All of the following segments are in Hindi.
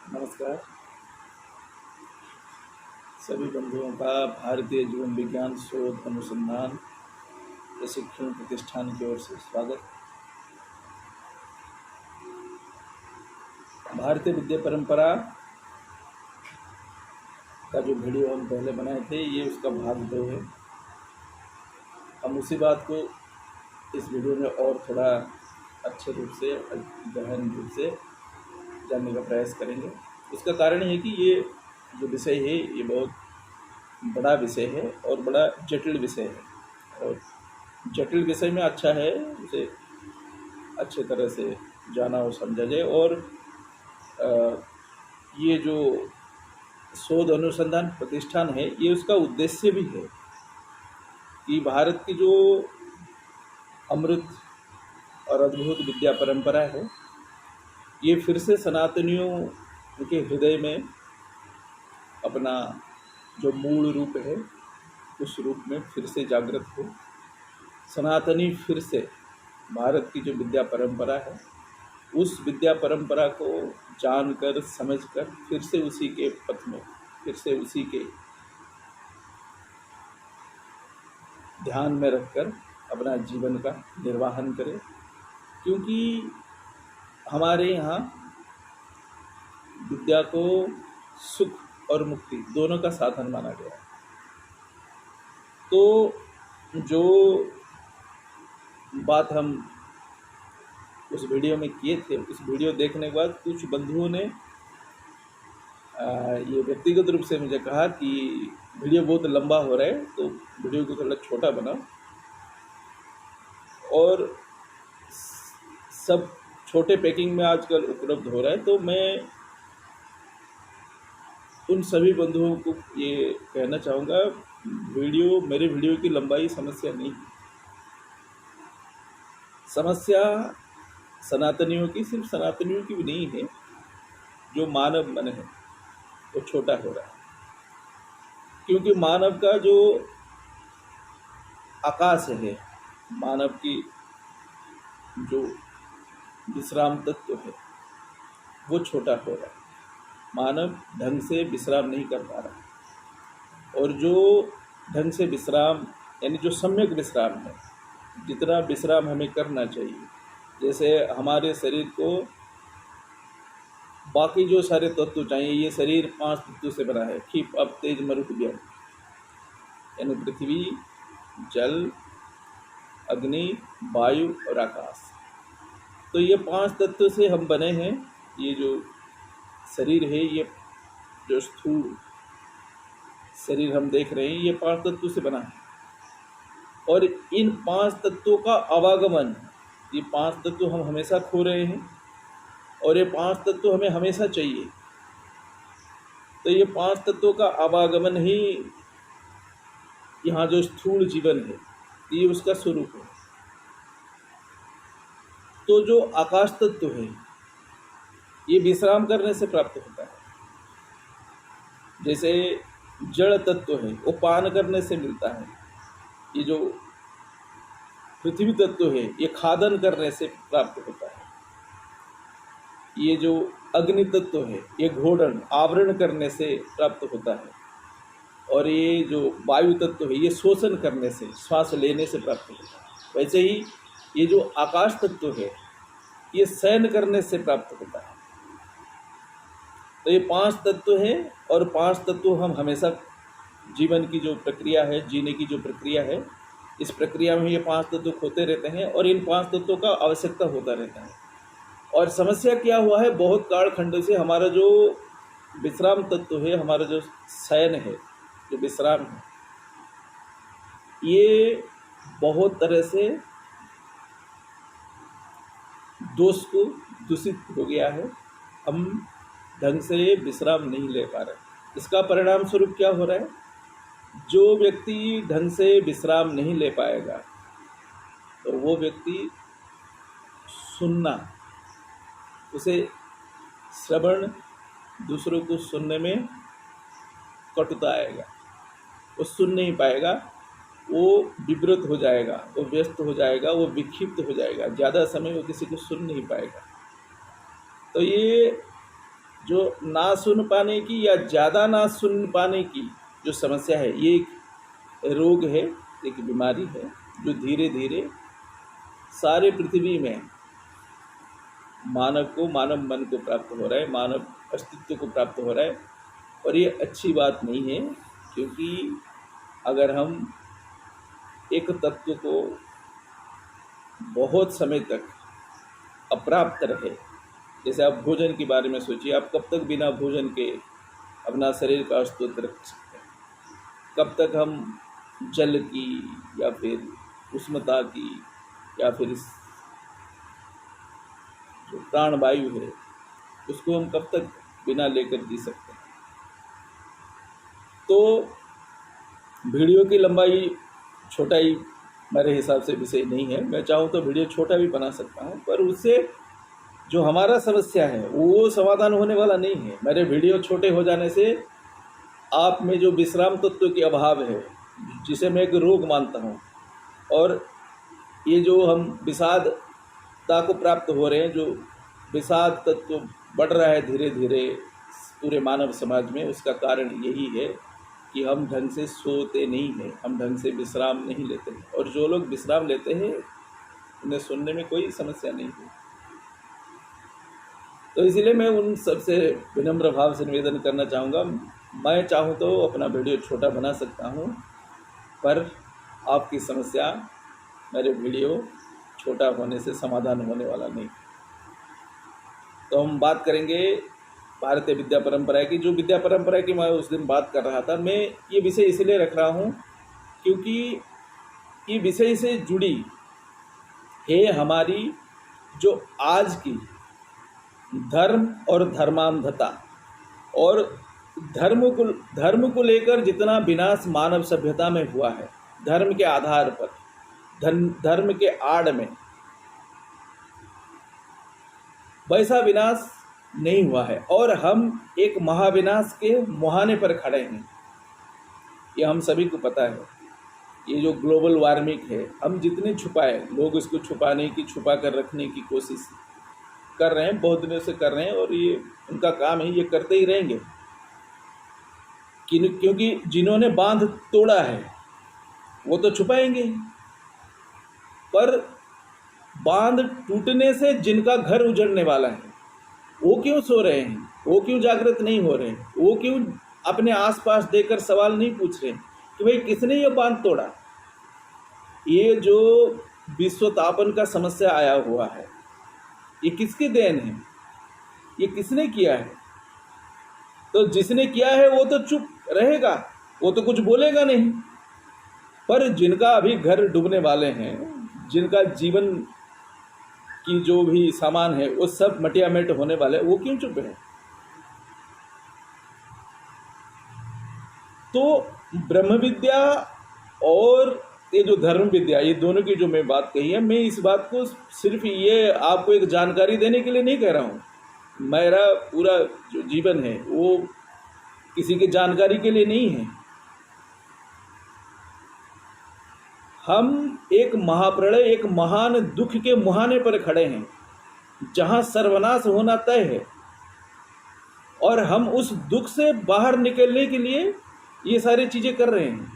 नमस्कार सभी बंधुओं का भारतीय जीवन विज्ञान शोध अनुसंधान प्रशिक्षण प्रतिष्ठान की ओर से स्वागत। भारतीय विद्या परंपरा का जो वीडियो हम पहले बनाए थे ये उसका भाग 2 है। हम उसी बात को इस वीडियो में और थोड़ा अच्छे रूप से गहन रूप से जानने का प्रयास करेंगे। उसका कारण है कि ये जो विषय है ये बहुत बड़ा विषय है और बड़ा जटिल विषय है, और जटिल विषय में अच्छा है उसे अच्छे तरह से जाना और समझा जाए। और ये जो शोध अनुसंधान प्रतिष्ठान है ये उसका उद्देश्य भी है कि भारत की जो अमृत और अद्भुत विद्या परंपरा है ये फिर से सनातनियों के हृदय में अपना जो मूल रूप है उस रूप में फिर से जागृत हो। सनातनी फिर से भारत की जो विद्या परंपरा है उस विद्या परंपरा को जानकर समझकर फिर से उसी के पथ में, फिर से उसी के ध्यान में रखकर अपना जीवन का निर्वाहन करें। क्योंकि हमारे यहाँ विद्या को सुख और मुक्ति दोनों का साधन माना गया है। तो जो बात हम उस वीडियो में किए थे, उस वीडियो देखने के बाद कुछ बंधुओं ने ये व्यक्तिगत रूप से मुझे कहा कि वीडियो बहुत लंबा हो रहा है तो वीडियो को थोड़ा छोटा बनाओ। और सब छोटे पैकिंग में आजकल उपलब्ध हो रहा है, तो मैं उन सभी बंधुओं को ये कहना चाहूँगा मेरे वीडियो की लंबाई समस्या नहीं है। समस्या सनातनियों की, सिर्फ सनातनियों की भी नहीं है, जो मानव मन है वो छोटा हो रहा है। क्योंकि मानव का जो आकाश है, मानव की जो विश्राम तत्व है वो छोटा हो रहा है। मानव ढंग से विश्राम नहीं कर पा रहा, और जो ढंग से विश्राम यानी जो सम्यक विश्राम है, जितना विश्राम हमें करना चाहिए, जैसे हमारे शरीर को बाकी जो सारे तत्व चाहिए, ये शरीर 5 तत्वों से बना है, क्षिप अप तेज मरुत व्यय, यानी पृथ्वी, जल, अग्नि, वायु और आकाश। तो ये 5 तत्व से हम बने हैं। ये जो शरीर है, ये जो स्थूल शरीर हम देख रहे हैं, ये 5 तत्वों से बना है। और इन 5 तत्वों का आवागमन, ये 5 तत्व हम हमेशा खो रहे हैं और ये 5 तत्व हमें हमेशा चाहिए। तो ये 5 तत्वों का आवागमन ही यहाँ जो स्थूल जीवन है ये उसका स्वरूप है। तो जो आकाश तत्व है ये विश्राम करने से प्राप्त होता है। जैसे जड़ तत्व है वो पान करने से मिलता है। ये जो पृथ्वी तत्व है ये खादन करने से प्राप्त होता है। ये जो अग्नि तत्व है ये घोड़न आवरण करने से प्राप्त होता है। और ये जो वायु तत्व है ये शोषण करने से, श्वास लेने से प्राप्त होता है। वैसे ही ये जो आकाश तत्व है ये शयन करने से प्राप्त होता है। तो ये 5 तत्व हैं, और 5 तत्व हम हमेशा जीवन की जो प्रक्रिया है, जीने की जो प्रक्रिया है, इस प्रक्रिया में ये 5 तत्व होते रहते हैं और इन 5 तत्वों का आवश्यकता होता रहता है। और समस्या क्या हुआ है, बहुत कालखंड से हमारा जो विश्राम तत्व है, हमारा जो शयन है, जो विश्राम है, ये बहुत तरह से दोष को दूषित हो गया है। हम ढंग से विश्राम नहीं ले पा रहे। इसका परिणाम स्वरूप क्या हो रहा है, जो व्यक्ति ढंग से विश्राम नहीं ले पाएगा तो वो व्यक्ति सुनना, उसे श्रवण, दूसरों को सुनने में कटुता आएगा, वो सुन नहीं पाएगा, वो विव्रत हो जाएगा, वो व्यस्त हो जाएगा, वो विक्षिप्त हो जाएगा, ज़्यादा समय वो किसी को सुन नहीं पाएगा। तो ये जो ना सुन पाने की या ज़्यादा ना सुन पाने की जो समस्या है, ये एक रोग है, एक बीमारी है जो धीरे धीरे सारे पृथ्वी में मानव मन को प्राप्त हो रहा है, मानव अस्तित्व को प्राप्त हो रहा है। और ये अच्छी बात नहीं है, क्योंकि अगर हम एक तत्व को बहुत समय तक अप्राप्त रहे, जैसे आप भोजन के बारे में सोचिए, आप कब तक बिना भोजन के अपना शरीर का अस्तित्व रख सकते हैं? कब तक हम जल की या फिर उष्णता की या फिर जो प्राणवायु है उसको हम कब तक बिना लेकर जी सकते हैं? तो वीडियो की लंबाई छोटाई मेरे हिसाब से विषय नहीं है। मैं चाहूँ तो वीडियो छोटा भी बना सकता हूँ, पर उससे जो हमारा समस्या है वो समाधान होने वाला नहीं है। मेरे वीडियो छोटे हो जाने से आप में जो विश्राम तत्व की अभाव है, जिसे मैं एक रोग मानता हूँ, और ये जो हम विषादता को प्राप्त हो रहे हैं, जो विषाद तत्व बढ़ रहा है धीरे धीरे पूरे मानव समाज में, उसका कारण यही है कि हम ढंग से सोते नहीं हैं, हम ढंग से विश्राम नहीं लेते हैं। और जो लोग विश्राम लेते हैं उन्हें सुनने में कोई समस्या नहीं है। तो इसीलिए मैं उन सबसे विनम्र भाव से निवेदन करना चाहूँगा, मैं चाहूँ तो अपना वीडियो छोटा बना सकता हूँ, पर आपकी समस्या मेरे वीडियो छोटा होने से समाधान होने वाला नहीं। तो हम बात करेंगे भारतीय विद्या परंपरा की। जो विद्या परंपरा की मैं उस दिन बात कर रहा था, मैं ये विषय इसलिए रख रहा हूँ क्योंकि ये विषय से जुड़ी है हमारी जो आज की धर्म और धर्मांधता, और धर्म को लेकर जितना विनाश मानव सभ्यता में हुआ है, धर्म के आधार पर, धर्म के आड़ में, वैसा विनाश नहीं हुआ है। और हम एक महाविनाश के मुहाने पर खड़े हैं, ये हम सभी को पता है। ये जो ग्लोबल वार्मिंग है, हम जितने छुपाए, लोग इसको छुपा कर रखने की कोशिश कर रहे हैं, बहुत दिनों से कर रहे हैं, और ये उनका काम है, ये करते ही रहेंगे। क्योंकि जिन्होंने बांध तोड़ा है वो तो छुपाएंगे, पर बांध टूटने से जिनका घर उजड़ने वाला है वो क्यों सो रहे हैं? वो क्यों जागृत नहीं हो रहे हैं? वो क्यों अपने आसपास देखकर सवाल नहीं पूछ रहे कि भाई किसने ये बांध तोड़ा? ये जो विश्वतापन का समस्या आया हुआ है, ये किसकी देन है? ये किसने किया है? तो जिसने किया है वो तो चुप रहेगा, वो तो कुछ बोलेगा नहीं। पर जिनका अभी घर डूबने वाले हैं, जिनका जीवन की जो भी सामान है वो सब मटियामेट होने वाले, वो क्यों चुप है? तो ब्रह्म विद्या और ये जो धर्म विद्या, ये दोनों की जो मैं बात कही है, मैं इस बात को सिर्फ ये आपको एक जानकारी देने के लिए नहीं कह रहा हूँ। मेरा पूरा जो जीवन है वो किसी की जानकारी के लिए नहीं है। हम एक महाप्रलय, एक महान दुख के मुहाने पर खड़े हैं, जहाँ सर्वनाश होना तय है, और हम उस दुख से बाहर निकलने के लिए ये सारी चीज़ें कर रहे हैं।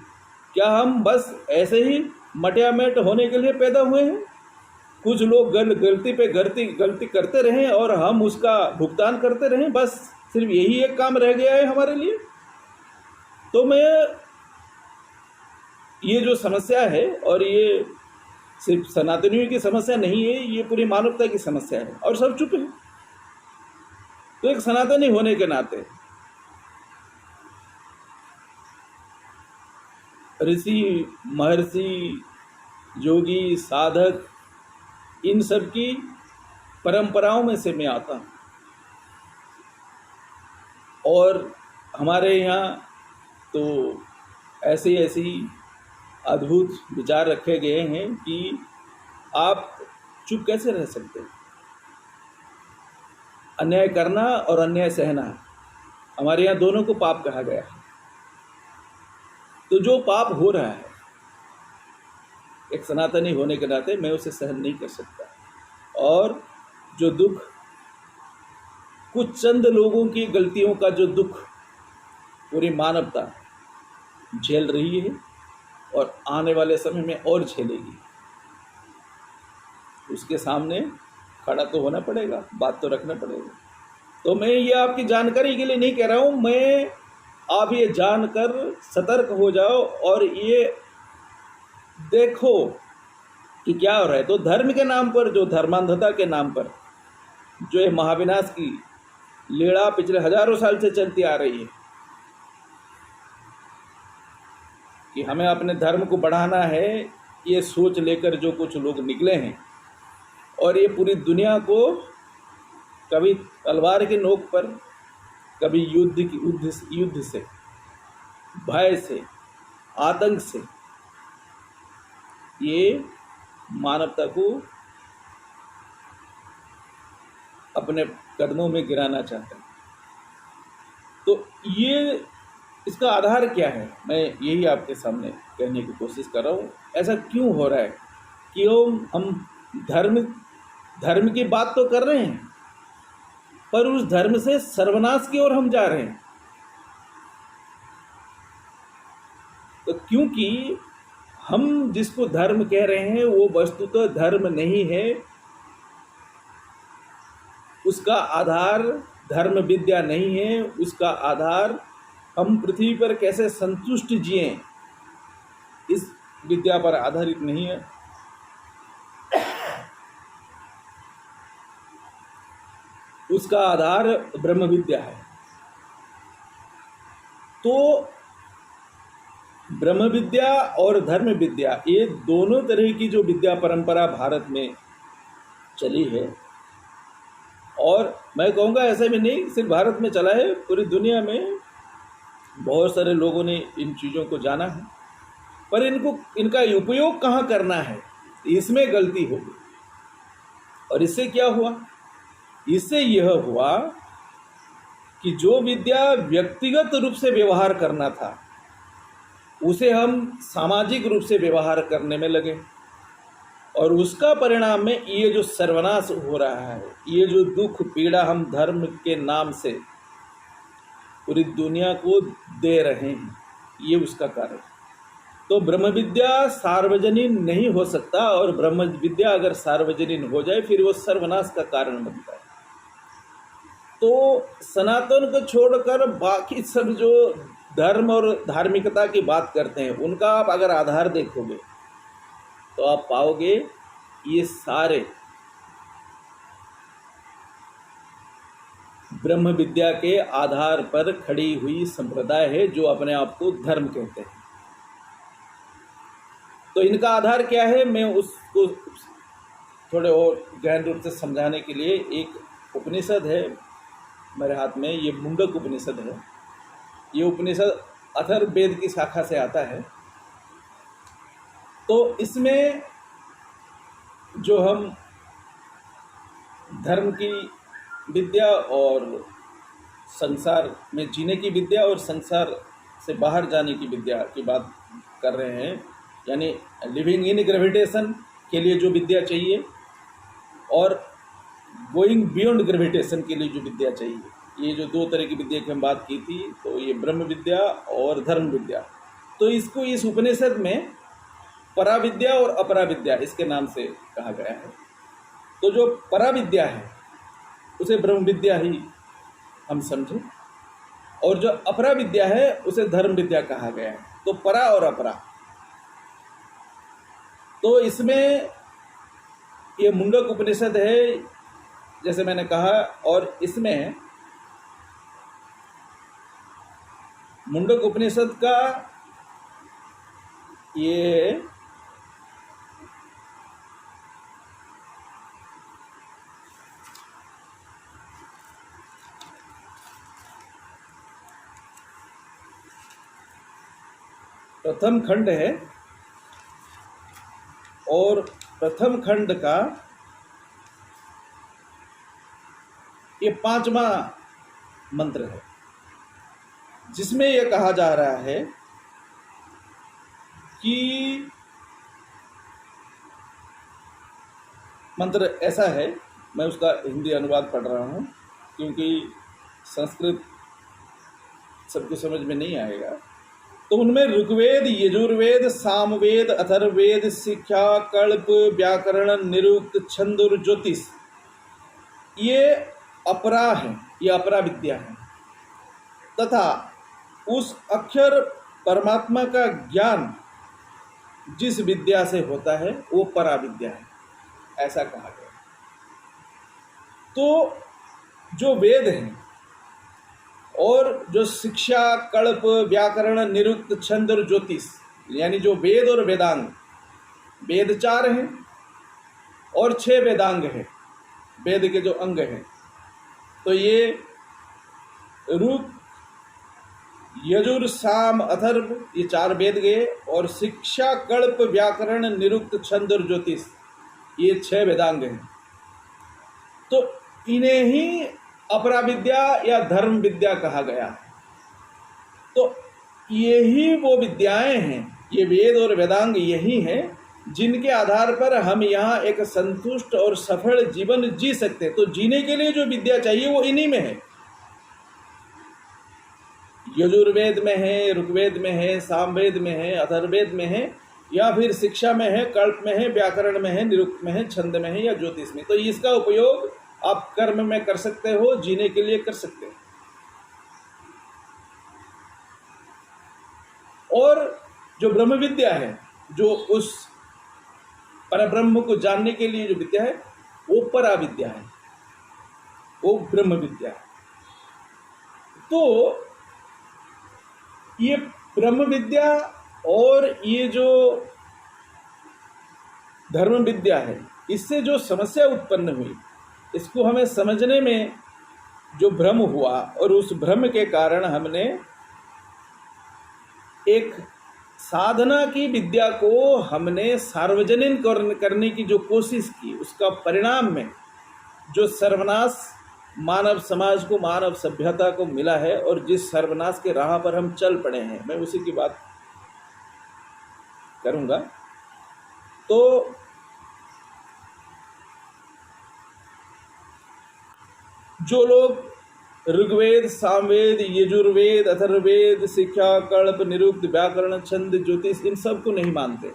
क्या हम बस ऐसे ही मटियामेट होने के लिए पैदा हुए हैं? कुछ लोग गलती पे गलती करते रहें और हम उसका भुगतान करते रहें, बस सिर्फ यही एक काम रह गया है हमारे लिए? तो मैं ये जो समस्या है, और ये सिर्फ सनातनियों की समस्या नहीं है, ये पूरी मानवता की समस्या है, और सब चुप है। तो एक सनातनी होने के नाते ऋषि, महर्षि, योगी, साधक, इन सब की परंपराओं में से मैं आता हूँ, और हमारे यहाँ तो ऐसी अद्भुत विचार रखे गए हैं कि आप चुप कैसे रह सकते हैं। अन्याय करना और अन्याय सहना, हमारे यहाँ दोनों को पाप कहा गया है। तो जो पाप हो रहा है, एक सनातनी होने के नाते मैं उसे सहन नहीं कर सकता, और जो दुख कुछ चंद लोगों की गलतियों का जो दुख पूरी मानवता झेल रही है और आने वाले समय में और झेलेगी, उसके सामने खड़ा तो होना पड़ेगा, बात तो रखना पड़ेगा। तो मैं ये आपकी जानकारी के लिए नहीं कह रहा हूँ, मैं आप ये जानकर सतर्क हो जाओ और ये देखो कि क्या हो रहा है। तो धर्म के नाम पर, जो धर्मांधता के नाम पर जो ये महाविनाश की लीला पिछले हजारों साल से चलती आ रही है कि हमें अपने धर्म को बढ़ाना है, ये सोच लेकर जो कुछ लोग निकले हैं और ये पूरी दुनिया को कभी तलवार की नोक पर, कभी युद्ध से, भय से, आतंक से ये मानवता को अपने कदमों में गिराना चाहते हैं। तो ये इसका आधार क्या है, मैं यही आपके सामने कहने की कोशिश कर रहा हूँ। ऐसा क्यों हो रहा है? क्यों हम धर्म की बात तो कर रहे हैं, पर उस धर्म से सर्वनाश की ओर हम जा रहे हैं। तो क्योंकि हम जिसको धर्म कह रहे हैं वो वस्तुतः धर्म नहीं है, उसका आधार धर्म विद्या नहीं है, उसका आधार हम पृथ्वी पर कैसे संतुष्ट जिएं इस विद्या पर आधारित नहीं है। उसका आधार ब्रह्म विद्या है। तो ब्रह्म विद्या और धर्म विद्या, ये दोनों तरह की जो विद्या परंपरा भारत में चली है, और मैं कहूँगा ऐसा भी नहीं सिर्फ भारत में चला है, पूरी दुनिया में बहुत सारे लोगों ने इन चीज़ों को जाना है, पर इनका उपयोग कहाँ करना है, इसमें गलती हो गई। और इससे क्या हुआ? इससे यह हुआ कि जो विद्या व्यक्तिगत रूप से व्यवहार करना था उसे हम सामाजिक रूप से व्यवहार करने में लगे, और उसका परिणाम में ये जो सर्वनाश हो रहा है, ये जो दुख पीड़ा हम धर्म के नाम से पूरी दुनिया को दे रहे हैं, ये उसका कारण। तो ब्रह्म विद्या सार्वजनिक नहीं हो सकता, और ब्रह्म विद्या अगर सार्वजनिक हो जाए फिर वो सर्वनाश का कारण बनता है। तो सनातन को छोड़कर बाकी सब जो धर्म और धार्मिकता की बात करते हैं, उनका आप अगर आधार देखोगे तो आप पाओगे ये सारे ब्रह्म विद्या के आधार पर खड़ी हुई संप्रदाय है जो अपने आप को धर्म कहते हैं। तो इनका आधार क्या है, मैं उसको थोड़े और गहन रूप से समझाने के लिए, एक उपनिषद है मेरे हाथ में, ये मुंडक उपनिषद है। ये उपनिषद अथर्ववेद की शाखा से आता है। तो इसमें जो हम धर्म की विद्या और संसार में जीने की विद्या और संसार से बाहर जाने की विद्या की बात कर रहे हैं, यानी लिविंग इन ग्रेविटेशन के लिए जो विद्या चाहिए और गोइंग बियॉन्ड ग्रेविटेशन के लिए जो विद्या चाहिए, ये जो दो तरह की विद्या की हम बात की थी, तो ये ब्रह्म विद्या और धर्म विद्या। तो इसको इस उपनिषद में पराविद्या और अपराविद्या इसके नाम से कहा गया है। तो जो पराविद्या है उसे ब्रह्म विद्या ही हम समझें, और जो अपराविद्या है उसे धर्म विद्या कहा गया है। तो परा और अपरा, तो इसमें ये मुंडक उपनिषद है जैसे मैंने कहा, और इसमें मुंडक उपनिषद का ये प्रथम खंड है, और प्रथम खंड का ये 5वां मंत्र है, जिसमें यह कहा जा रहा है कि मंत्र ऐसा है, मैं उसका हिंदी अनुवाद पढ़ रहा हूँ क्योंकि संस्कृत सबको समझ में नहीं आएगा। तो उनमें ऋग्वेद, यजुर्वेद, सामवेद, अथर्ववेद, शिक्षा, कल्प, व्याकरण, निरुक्त, छंद और ज्योतिष, ये अपरा है, ये अपरा विद्या है। तथा उस अक्षर परमात्मा का ज्ञान जिस विद्या से होता है वो परा विद्या है, ऐसा कहा गया। तो जो वेद हैं और जो शिक्षा, कल्प, व्याकरण, निरुक्त, छंद और ज्योतिष, यानी जो वेद और वेदांग, वेद 4 हैं और 6 वेदांग हैं, वेद के जो अंग हैं। तो ये ऋग, यजुर, साम, अथर्व, ये 4 वेद गए, और शिक्षा, कल्प, व्याकरण, निरुक्त, छंद और ज्योतिष, ये 6 वेदांग हैं। तो इन्हें ही अपरा विद्या या धर्म विद्या कहा गया है। तो यही वो विद्याएं हैं, ये वेद और वेदांग यही हैं जिनके आधार पर हम यहाँ एक संतुष्ट और सफल जीवन जी सकते हैं। तो जीने के लिए जो विद्या चाहिए वो इन्हीं में है। यजुर्वेद में है, ऋग्वेद में है, सामवेद में है, अथर्ववेद में है, या फिर शिक्षा में है, कल्प में है, व्याकरण में है, निरुक्त में है, छंद में है या ज्योतिष में। तो इसका उपयोग आप कर्म में कर सकते हो, जीने के लिए कर सकते हो। और जो ब्रह्म विद्या है, जो उस परब्रह्म को जानने के लिए जो विद्या है, वो परा विद्या है, वो ब्रह्म विद्या है। तो ये ब्रह्म विद्या और ये जो धर्म विद्या है, इससे जो समस्या उत्पन्न हुई, इसको हमें समझने में जो भ्रम हुआ, और उस भ्रम के कारण हमने एक साधना की विद्या को हमने सार्वजनिक करने की जो कोशिश की, उसका परिणाम में जो सर्वनाश मानव समाज को, मानव सभ्यता को मिला है, और जिस सर्वनाश के राह पर हम चल पड़े हैं, मैं उसी की बात करूंगा। तो जो लोग ऋग्वेद, सामवेद, यजुर्वेद, अथर्ववेद, शिक्षा, कल्प, निरुक्त, व्याकरण, छंद, ज्योतिष, इन सब को नहीं मानते,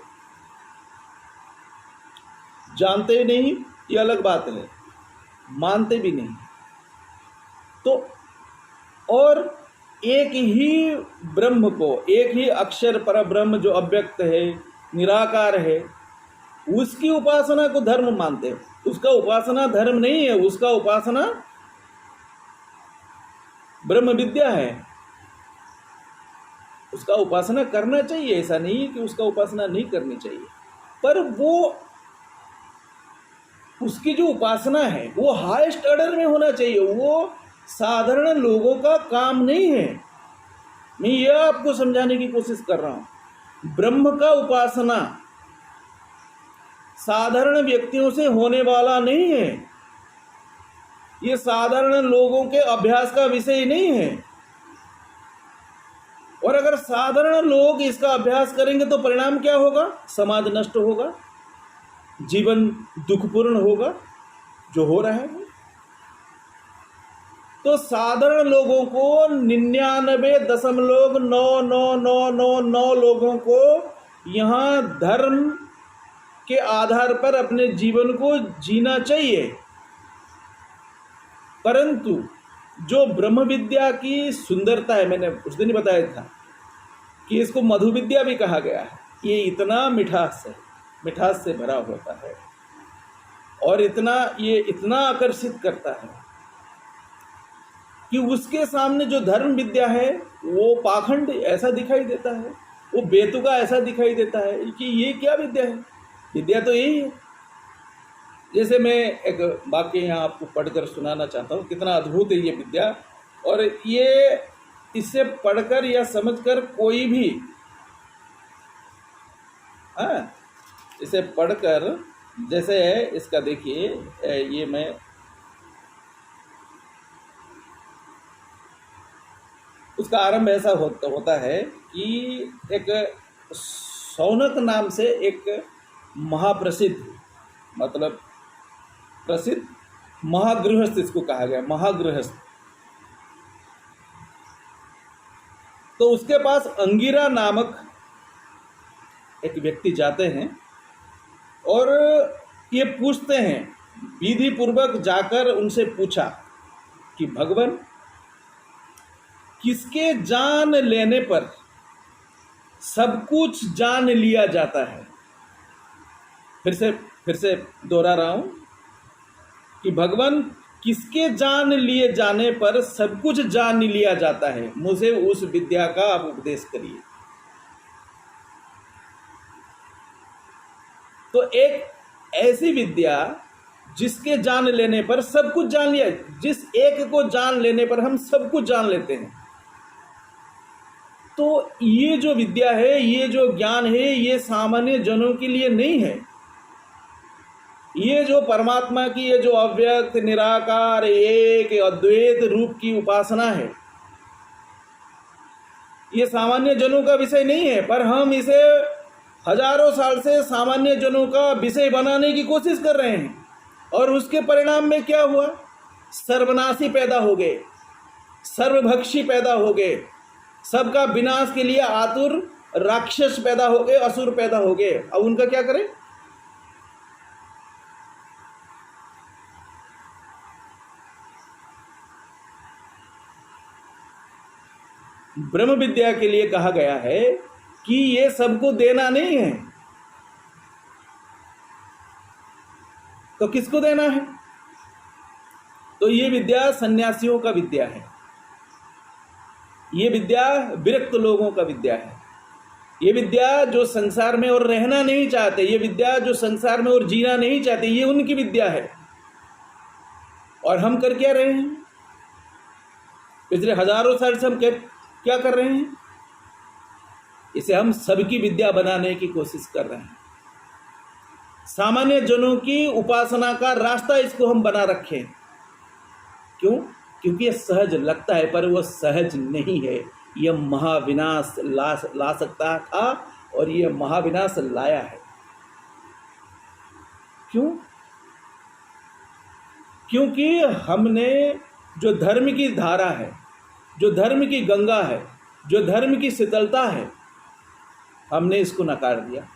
जानते नहीं, ये अलग बात है, मानते भी नहीं। तो और एक ही ब्रह्म को, एक ही अक्षर पर ब्रह्म जो अव्यक्त है, निराकार है, उसकी उपासना को धर्म मानते हैं। उसका उपासना धर्म नहीं है, उसका उपासना ब्रह्म विद्या है। उसका उपासना करना चाहिए, ऐसा नहीं है कि उसका उपासना नहीं करनी चाहिए, पर वो उसकी जो उपासना है वो हाईएस्ट ऑर्डर में होना चाहिए। वो साधारण लोगों का काम नहीं है। मैं यह आपको समझाने की कोशिश कर रहा हूं। ब्रह्म का उपासना साधारण व्यक्तियों से होने वाला नहीं है। ये साधारण लोगों के अभ्यास का विषय नहीं है। और अगर साधारण लोग इसका अभ्यास करेंगे तो परिणाम क्या होगा? समाज नष्ट होगा, जीवन दुखपूर्ण होगा, जो हो रहा है। तो साधारण लोगों को 99.999999 लोगों को यहाँ धर्म के आधार पर अपने जीवन को जीना चाहिए। परंतु जो ब्रह्म विद्या की सुंदरता है, मैंने उस दिन ही बताया था कि इसको मधु विद्या भी कहा गया है। ये इतना मिठास से भरा होता है और ये इतना आकर्षित करता है कि उसके सामने जो धर्म विद्या है वो पाखंड ऐसा दिखाई देता है, वो बेतुका ऐसा दिखाई देता है कि ये क्या विद्या है। विद्या तो यही है। जैसे मैं एक वाक्य यहाँ आपको पढ़कर सुनाना चाहता हूँ, कितना अद्भुत है ये विद्या। और ये इसे पढ़कर या समझकर कोई भी, हाँ, इसे पढ़कर, जैसे इसका देखिए, ये मैं उसका आरंभ ऐसा होता है कि एक शौनक नाम से एक महाप्रसिद्ध, मतलब प्रसिद्ध महागृहस्थ इसको कहा गया, महागृहस्थ। तो उसके पास अंगिरा नामक एक व्यक्ति जाते हैं और ये पूछते हैं, विधि पूर्वक जाकर उनसे पूछा कि भगवान, किसके जान लेने पर सब कुछ जान लिया जाता है? फिर से दोहरा रहा हूं कि भगवान, किसके जान लिए जाने पर सब कुछ जान लिया जाता है? मुझे उस विद्या का आप उपदेश करिए। तो एक ऐसी विद्या जिसके जान लेने पर सब कुछ जान लिया, जिस एक को जान लेने पर हम सब कुछ जान लेते हैं। तो ये जो विद्या है, ये जो ज्ञान है, ये सामान्य जनों के लिए नहीं है। ये जो परमात्मा की, ये जो अव्यक्त निराकार एक अद्वैत रूप की उपासना है, ये सामान्य जनों का विषय नहीं है, पर हम इसे हजारों साल से सामान्य जनों का विषय बनाने की कोशिश कर रहे हैं। और उसके परिणाम में क्या हुआ? सर्वनाशी पैदा हो गए, सर्वभक्षी पैदा हो गए, सबका विनाश के लिए आतुर राक्षस पैदा हो गए, असुर पैदा हो गए। अब उनका क्या करें? ब्रह्म विद्या के लिए कहा गया है कि ये सबको देना नहीं है, तो किसको देना है? तो ये विद्या सन्यासियों का विद्या है, ये विद्या विरक्त लोगों का विद्या है, ये विद्या जो संसार में और रहना नहीं चाहते, ये विद्या जो संसार में और जीना नहीं चाहते, ये उनकी विद्या है। और हम कर क्या रहे हैं? पिछले हजारों साल से हम क्या कर रहे हैं? इसे हम सबकी विद्या बनाने की कोशिश कर रहे हैं। सामान्य जनों की उपासना का रास्ता इसको हम बना रखे। क्यों? क्योंकि यह सहज लगता है, पर वह सहज नहीं है। यह महाविनाश ला सकता था और यह महाविनाश लाया है। क्यों? क्योंकि हमने जो धर्म की धारा है, जो धर्म की गंगा है, जो धर्म की शीतलता है, हमने इसको नकार दिया।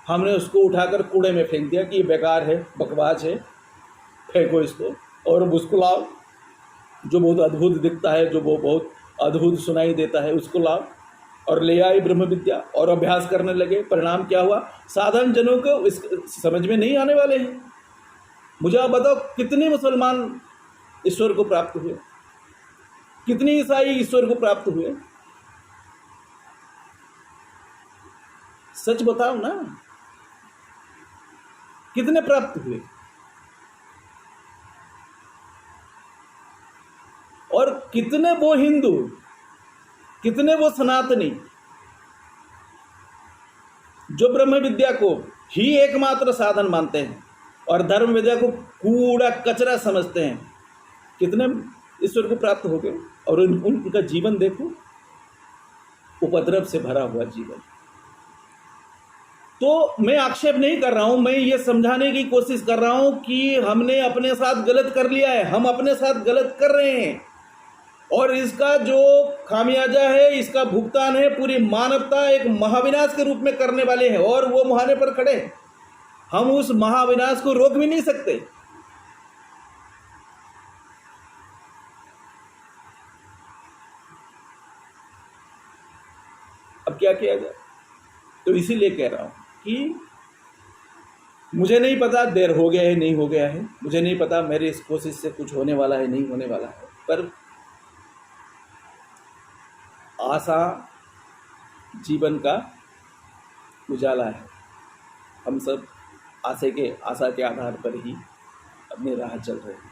हमने उसको उठाकर कूड़े में फेंक दिया कि ये बेकार है, बकवास है, फेंको इसको और उसको लाओ जो बहुत अद्भुत दिखता है, जो वो बहुत अद्भुत सुनाई देता है, उसको लाओ। और ले आए ब्रह्म विद्या और अभ्यास करने लगे। परिणाम क्या हुआ? साधारण जनों को इस समझ में नहीं आने वाले हैं। मुझे आप बताओ, कितने मुसलमान ईश्वर को प्राप्त हुए? कितने ईसाई ईश्वर को प्राप्त हुए? सच बताओ ना, कितने प्राप्त हुए? और कितने वो हिंदू, कितने वो सनातनी जो ब्रह्म विद्या को ही एकमात्र साधन मानते हैं और धर्म विद्या को कूड़ा कचरा समझते हैं, कितने ईश्वर को प्राप्त हो गए? और उनका जीवन देखो, उपद्रव से भरा हुआ जीवन। तो मैं आक्षेप नहीं कर रहा हूं, मैं ये समझाने की कोशिश कर रहा हूं कि हमने अपने साथ गलत कर लिया है, हम अपने साथ गलत कर रहे हैं और इसका जो खामियाजा है, इसका भुगतान है पूरी मानवता एक महाविनाश के रूप में करने वाले हैं। और वो मुहाने पर खड़े, हम उस महाविनाश को रोक भी नहीं सकते। अब क्या किया जाए? तो इसीलिए कह रहा हूं कि मुझे नहीं पता देर हो गया है, नहीं हो गया है, मुझे नहीं पता मेरी इस कोशिश से कुछ होने वाला है, नहीं होने वाला है, पर आशा जीवन का उजाला है। हम सब आशा के आधार पर ही अपनी राह चल रहे हैं।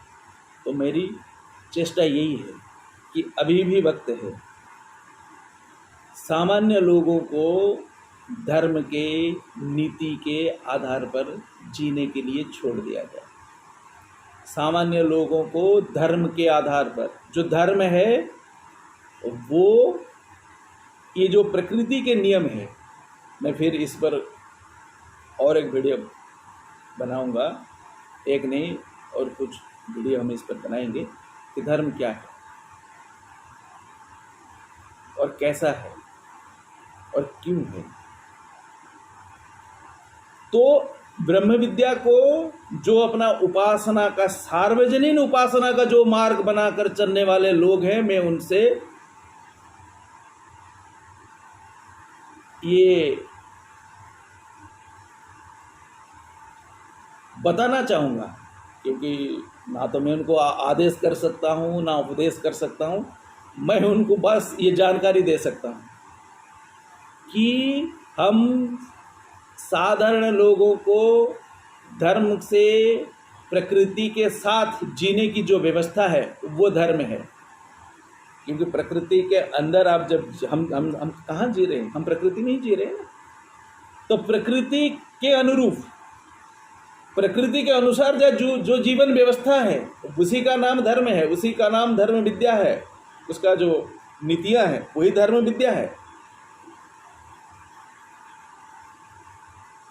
तो मेरी चेष्टा यही है कि अभी भी वक्त है सामान्य लोगों को धर्म के, नीति के आधार पर जीने के लिए छोड़ दिया जाए। सामान्य लोगों को धर्म के आधार पर, जो धर्म है वो ये जो प्रकृति के नियम है, मैं फिर इस पर और एक वीडियो बनाऊंगा, एक नहीं और कुछ वीडियो हम इस पर बनाएंगे कि धर्म क्या है और कैसा है और क्यों है। तो ब्रह्म विद्या को जो अपना उपासना का, सार्वजनीन उपासना का जो मार्ग बनाकर चलने वाले लोग हैं, मैं उनसे ये बताना चाहूँगा, क्योंकि ना तो मैं उनको आदेश कर सकता हूँ ना उपदेश कर सकता हूँ, मैं उनको बस ये जानकारी दे सकता हूँ कि हम साधारण लोगों को धर्म से, प्रकृति के साथ जीने की जो व्यवस्था है वो धर्म है। क्योंकि प्रकृति के अंदर आप जब हम कहाँ जी रहे हैं, हम प्रकृति में ही जी रहे हैं ना। तो प्रकृति के अनुरूप, प्रकृति के अनुसार जो जीवन व्यवस्था है उसी का नाम धर्म है, उसी का नाम धर्म विद्या है, उसका जो नीतियाँ है वही धर्म विद्या है।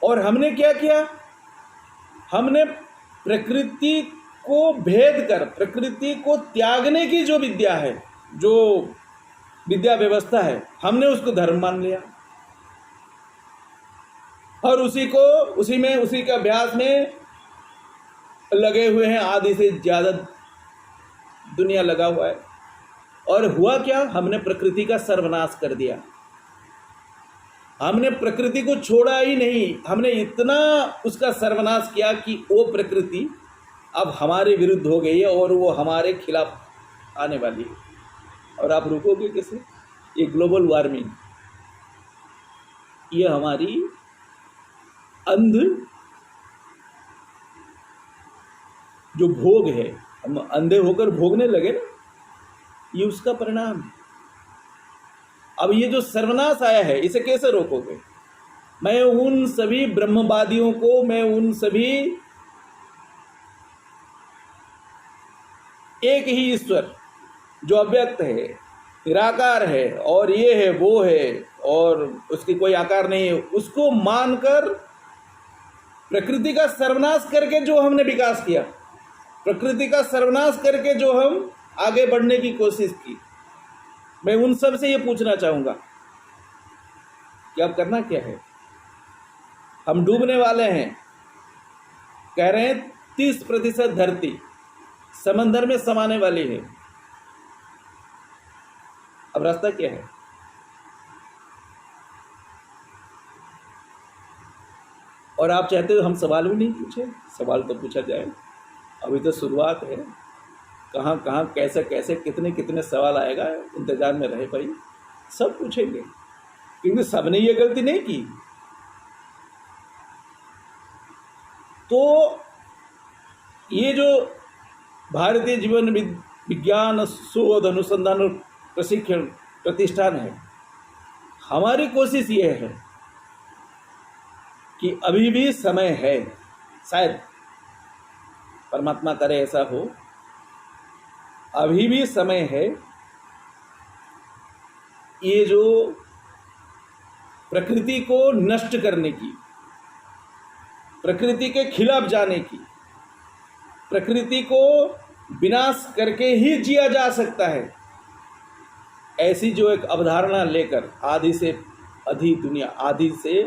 और हमने क्या किया, हमने प्रकृति को भेद कर, प्रकृति को त्यागने की जो विद्या है, जो विद्या व्यवस्था है, हमने उसको धर्म मान लिया और उसी के अभ्यास में लगे हुए हैं। आधे से ज़्यादा दुनिया लगा हुआ है। और हुआ क्या, हमने प्रकृति का सर्वनाश कर दिया। हमने प्रकृति को छोड़ा ही नहीं, हमने इतना उसका सर्वनाश किया कि वो प्रकृति अब हमारे विरुद्ध हो गई है और वो हमारे खिलाफ आने वाली है। और आप रुकोगे कैसे? ये ग्लोबल वार्मिंग, ये हमारी अंध जो भोग है, हम अंधे होकर भोगने लगे ना, ये उसका परिणाम है। अब ये जो सर्वनाश आया है इसे कैसे रोकोगे? मैं उन सभी ब्रह्मवादियों को, मैं उन सभी एक ही ईश्वर जो अव्यक्त है, निराकार है और ये है वो है और उसकी कोई आकार नहीं है, उसको मानकर प्रकृति का सर्वनाश करके जो हमने विकास किया, प्रकृति का सर्वनाश करके जो हम आगे बढ़ने की कोशिश की, मैं उन सब से ये पूछना चाहूँगा कि अब करना क्या है। हम डूबने वाले हैं, कह रहे हैं 30% धरती समंदर में समाने वाली है। अब रास्ता क्या है? और आप चाहते हो हम सवाल भी नहीं पूछे? सवाल तो पूछा जाए, अभी तो शुरुआत है। कहाँ कहाँ कैसे कैसे कितने कितने सवाल आएगा, इंतजार में रहे भाई, सब पूछेंगे, क्योंकि सबने ये गलती नहीं की। तो ये जो भारतीय जीवन विज्ञान शोध अनुसंधान और प्रशिक्षण प्रतिष्ठान है, हमारी कोशिश ये है कि अभी भी समय है, शायद परमात्मा करे ऐसा हो, अभी भी समय है। ये जो प्रकृति को नष्ट करने की, प्रकृति के खिलाफ जाने की, प्रकृति को विनाश करके ही जिया जा सकता है, ऐसी जो एक अवधारणा लेकर आधी से अधिक दुनिया, आधी से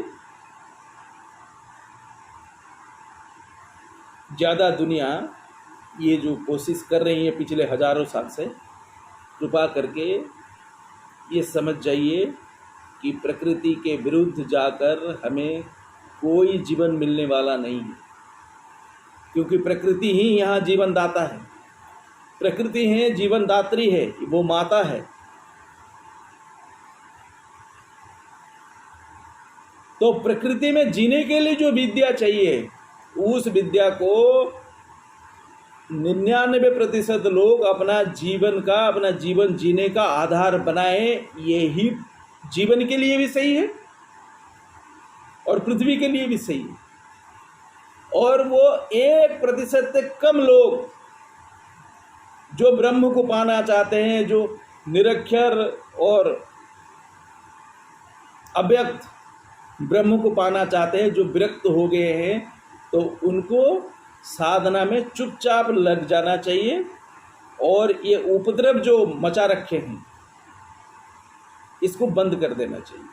ज़्यादा दुनिया ये जो कोशिश कर रही है पिछले हजारों साल से, कृपा करके ये समझ जाइए कि प्रकृति के विरुद्ध जाकर हमें कोई जीवन मिलने वाला नहीं है, क्योंकि प्रकृति ही यहाँ जीवन दाता है, प्रकृति है जीवन दात्री है, वो माता है। तो प्रकृति में जीने के लिए जो विद्या चाहिए, उस विद्या को 99% लोग अपना जीवन जीने का आधार बनाए। ये ही जीवन के लिए भी सही है और पृथ्वी के लिए भी सही है। और वो 1% से कम लोग जो ब्रह्म को पाना चाहते हैं, जो निरक्षर और अव्यक्त ब्रह्म को पाना चाहते हैं, जो विरक्त हो गए हैं, तो उनको साधना में चुपचाप लग जाना चाहिए और ये उपद्रव जो मचा रखे हैं इसको बंद कर देना चाहिए।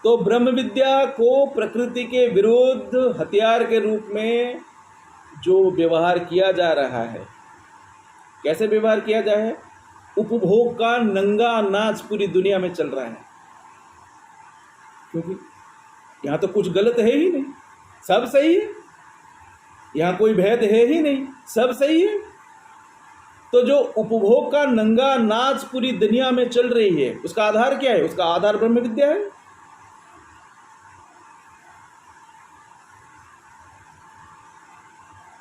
तो ब्रह्म विद्या को प्रकृति के विरुद्ध हथियार के रूप में जो व्यवहार किया जा रहा है, कैसे व्यवहार किया जाए? उपभोग का नंगा नाच पूरी दुनिया में चल रहा है, क्योंकि यहाँ तो कुछ गलत है ही नहीं, सब सही है, यहाँ कोई भेद है ही नहीं, सब सही है। तो जो उपभोग का नंगा नाच पूरी दुनिया में चल रही है, उसका आधार क्या है? उसका आधार ब्रह्म विद्या है।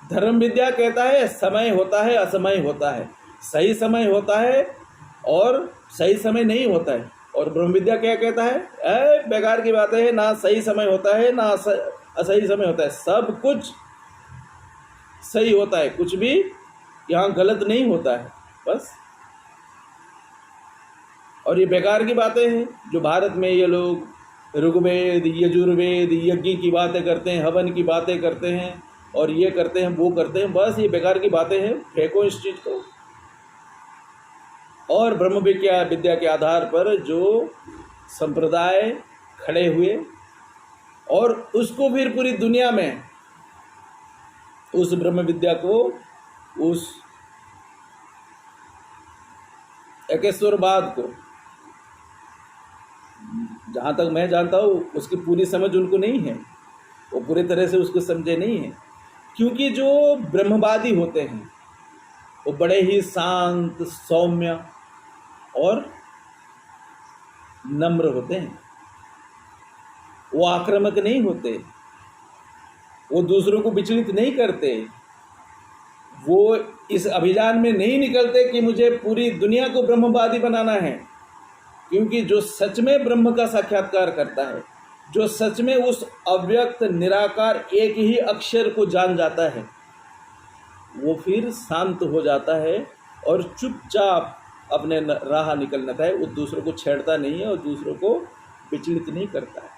धर्म विद्या कहता है समय होता है, असमय होता है, सही समय होता है और सही समय नहीं होता है। और ब्रह्म विद्या क्या कहता है? बेकार की बात है, ना सही समय होता है ना असही समय होता है, सब कुछ सही होता है, कुछ भी यहाँ गलत नहीं होता है बस। और ये बेकार की बातें हैं जो भारत में ये लोग ऋग्वेद, यजुर्वेद, यज्ञ की बातें करते हैं, हवन की बातें करते हैं और ये करते हैं वो करते हैं, बस ये बेकार की बातें हैं, फेंको इस चीज़ को। और ब्रह्म विद्या के आधार पर जो संप्रदाय खड़े हुए और उसको फिर पूरी दुनिया में उस ब्रह्म विद्या को, उस एकेश्वरवाद को, जहाँ तक मैं जानता हूँ उसकी पूरी समझ उनको नहीं है, वो पूरी तरह से उसको समझे नहीं है। क्योंकि जो ब्रह्मवादी होते हैं वो बड़े ही शांत, सौम्य और नम्र होते हैं, वो आक्रामक नहीं होते, वो दूसरों को विचलित नहीं करते, वो इस अभियान में नहीं निकलते कि मुझे पूरी दुनिया को ब्रह्मवादी बनाना है। क्योंकि जो सच में ब्रह्म का साक्षात्कार करता है, जो सच में उस अव्यक्त निराकार एक ही अक्षर को जान जाता है, वो फिर शांत हो जाता है और चुपचाप अपने राह निकलता है। वो दूसरों को छेड़ता नहीं है और दूसरों को विचलित नहीं करता है।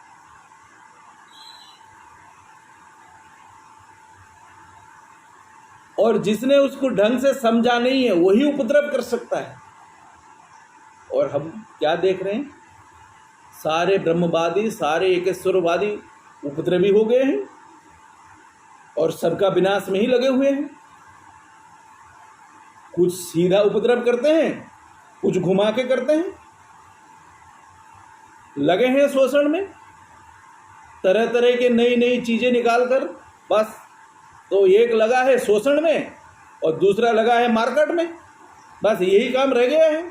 और जिसने उसको ढंग से समझा नहीं है वही उपद्रव कर सकता है। और हम क्या देख रहे हैं? सारे ब्रह्मवादी, सारे एकेश्वरवादी उपद्रवी हो गए हैं और सबका विनाश में ही लगे हुए हैं। कुछ सीधा उपद्रव करते हैं, कुछ घुमा के करते हैं, लगे हैं शोषण में, तरह तरह के नई नई चीजें निकाल कर। बस तो एक लगा है शोषण में और दूसरा लगा है मार्केट में, बस यही काम रह गया है।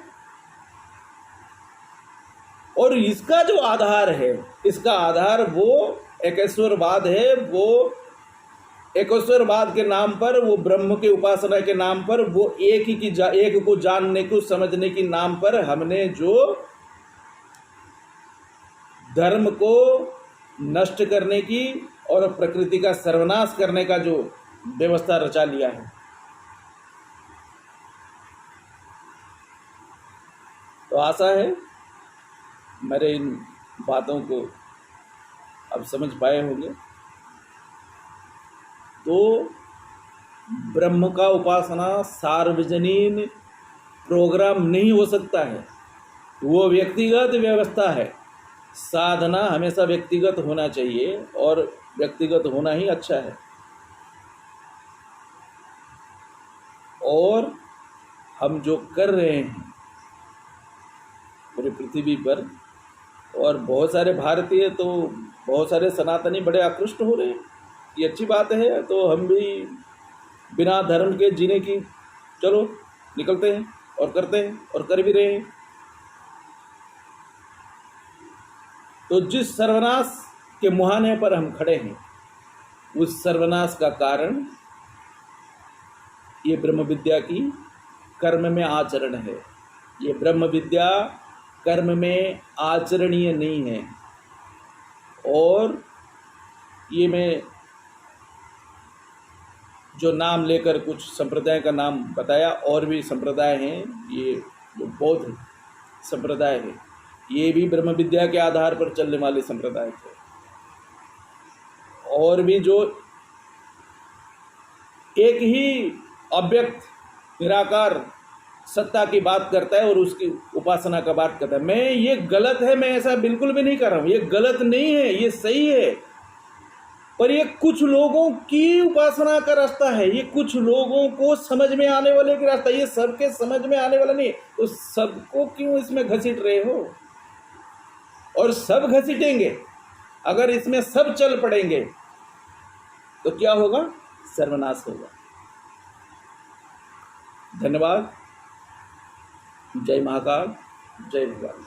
और इसका जो आधार है, इसका आधार वो एकेश्वरवाद है। वो एकेश्वरवाद के नाम पर, वो ब्रह्म के उपासना के नाम पर, वो एक को जानने को समझने के नाम पर हमने जो धर्म को नष्ट करने की और प्रकृति का सर्वनाश करने का जो व्यवस्था रचा लिया है। तो आशा है मेरे इन बातों को अब समझ पाए होंगे। तो ब्रह्म का उपासना सार्वजनीन प्रोग्राम नहीं हो सकता है, वो व्यक्तिगत व्यवस्था है। साधना हमेशा व्यक्तिगत होना चाहिए और व्यक्तिगत होना ही अच्छा है। और हम जो कर रहे हैं पूरी पृथ्वी पर, और बहुत सारे भारतीय, तो बहुत सारे सनातनी बड़े आकृष्ट हो रहे हैं, ये अच्छी बात है। तो हम भी बिना धर्म के जीने की चलो निकलते हैं और करते हैं और कर भी रहे हैं। तो जिस सर्वनाश के मुहाने पर हम खड़े हैं, उस सर्वनाश का कारण ये ब्रह्म विद्या की कर्म में आचरण है। ये ब्रह्म विद्या कर्म में आचरणीय नहीं है। और ये मैं जो नाम लेकर कुछ संप्रदाय का नाम बताया, और भी संप्रदाय हैं, ये जो बौद्ध संप्रदाय है, ये भी ब्रह्म विद्या के आधार पर चलने वाले संप्रदाय थे। और भी जो एक ही अव्यक्त निराकार सत्ता की बात करता है और उसकी उपासना का बात करता है, मैं ये गलत है, मैं ऐसा बिल्कुल भी नहीं कर रहा हूँ, ये गलत नहीं है, ये सही है, पर ये कुछ लोगों की उपासना का रास्ता है, ये कुछ लोगों को समझ में आने वाले का रास्ता, ये सबके समझ में आने वाला नहीं है। तो सबको क्यों इसमें घसीट रहे हो? और सब घसीटेंगे, अगर इसमें सब चल पड़ेंगे तो क्या होगा? सर्वनाश होगा। धन्यवाद। जय महाकाल, जय भगवान।